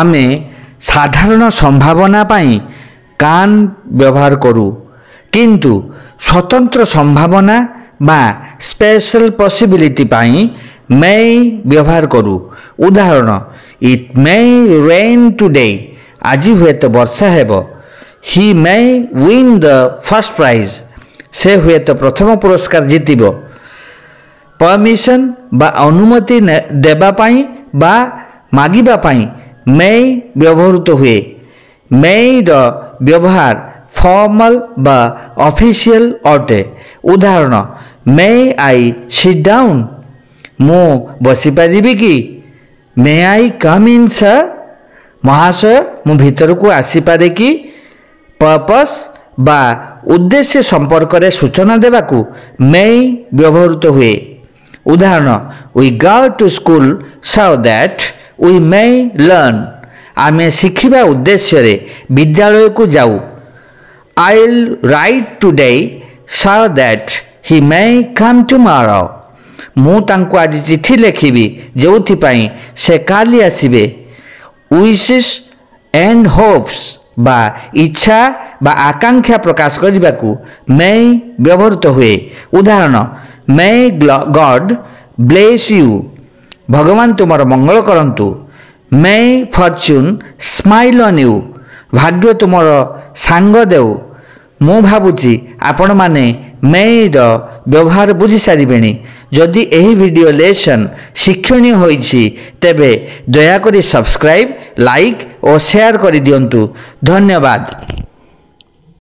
आमे साधारण संभावना पाई कान व्यवहार करू किंतु स्वतंत्र संभावना बा स्पेशल पॉसिबिलिटी पाई मे व्यवहार करू। उदाहरण इट मे रेन टुडे आज हुए तो वर्षा हेब। He may win the first prize से हुए तो प्रथम पुरस्कार जीतिब। परमिशन बा अनुमति देबा पाई बा मागिबा पाई मे व्यवहृत हुए। मे र व्यवहार फॉर्मल बा ऑफिशियल अटे। उदाहरण मे आई सिट डाउन मु बसी पारिबी कि। मे आई कम इन सर महाशय मु भीतर को आसी पारे कि। पर्पस बा उद्देश्य संपर्क रे सूचना देबाकू मे व्यवहृत हुए। उदाहरण we go to school so that we may learn आमे शिखिबा उद्देश्य रे विद्यालय को जाऊ। I will write today so that he may come tomorrow मु तांको आज चिट्ठी लिखिबी जोथि पई से काली आसीबे। विशेस एंड होप्स बा इच्छा बा आकांक्षा प्रकाश करबाकू मे व्यवहृत हुए। उदाहरण मे गॉड ब्लेस यू भगवान तुमर मंगल करंतु। मे फॉर्च्यून स्माइल ऑन यू भाग्य तुमर सांग देउ। मु भाबुची आपण माने मे र व्यवहार बुझी सारिबेनी। जदि एही वीडियो लेसन शिक्षणीय होईछि तेबे दया करी सब्सक्राइब लाइक और शेयर करि दियंतु। धन्यवाद।